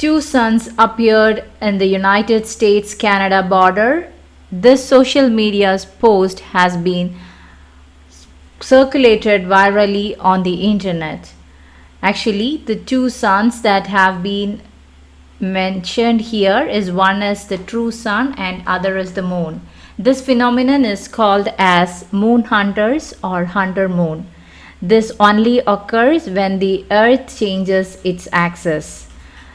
Two suns appeared in the United States-Canada border. This social media post has been circulated virally on the internet. Actually, the two suns that have been mentioned here is one is the true sun and other is the moon. This phenomenon is called as moon hunters or hunter moon. This only occurs when the earth changes its axis.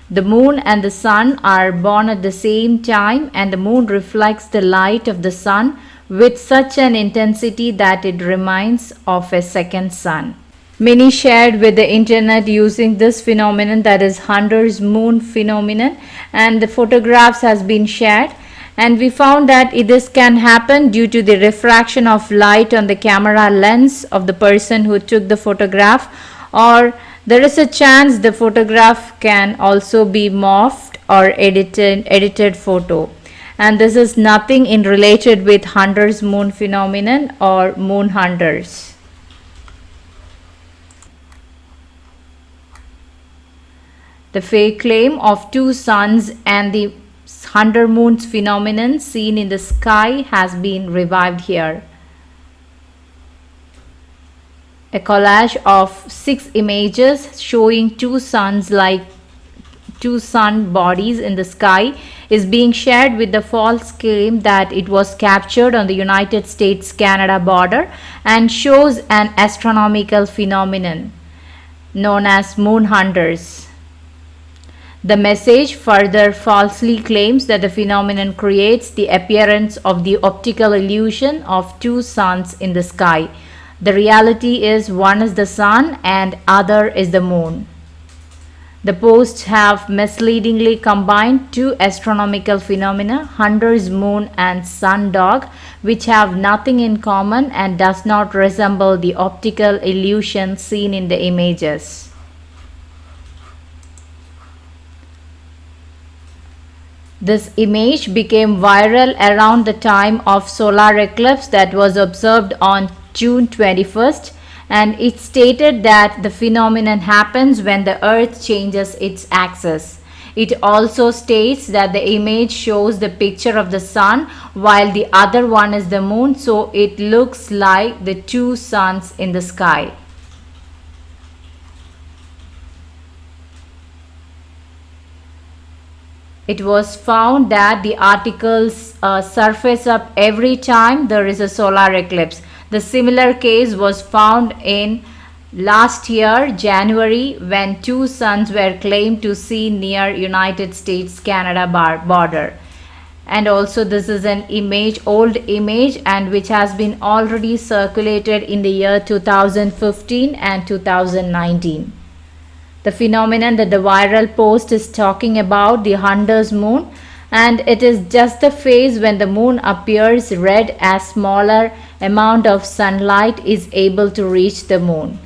The moon and the sun are born at the same time, and the moon reflects the light of the sun with such an intensity that it reminds of a second sun. Many shared with the internet using this phenomenon, that is hunter's moon phenomenon, and the photographs has been shared, and we found that this can happen due to the refraction of light on the camera lens of the person who took the photograph, or there is a chance the photograph can also be morphed or edited photo. And this is nothing in related with hunter's moon phenomenon or moon hunters. The fake claim of two suns and the hunter moon's phenomenon seen in the sky has been revived here. A collage of 6 images showing two suns like two sun bodies in the sky is being shared with the false claim that it was captured on the United States-Canada border and shows an astronomical phenomenon known as moon hunters. The message further falsely claims that the phenomenon creates the appearance of the optical illusion of two suns in the sky. The reality is one is the sun and other is the moon. The posts have misleadingly combined two astronomical phenomena, hunter's moon and sun dog, which have nothing in common and does not resemble the optical illusion seen in the images. This image became viral around the time of solar eclipse that was observed on June 21st, and it stated that the phenomenon happens when the earth changes its axis. It also states that the image shows the picture of the sun while the other one is the moon, so it looks like the two suns in the sky. It was found that the articles surface up every time there is a solar eclipse. The similar case was found in last year, January, when two suns were claimed to see near United States-Canada border. And also this is an image, old image, and which has been already circulated in the year 2015 and 2019. The phenomenon that the viral post is talking about, the hunter's moon, and it is just the phase when the moon appears red as smaller amount of sunlight is able to reach the moon.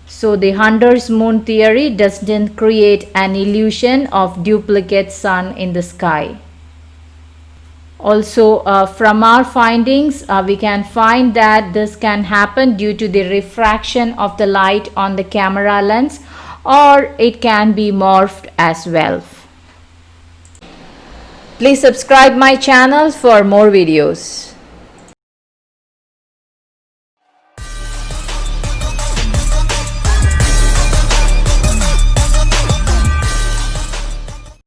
So the hunter's moon theory doesn't create an illusion of duplicate sun in the sky. Also, from our findings, we can find that this can happen due to the refraction of the light on the camera lens, or it can be morphed as well. Please subscribe my channel for more videos.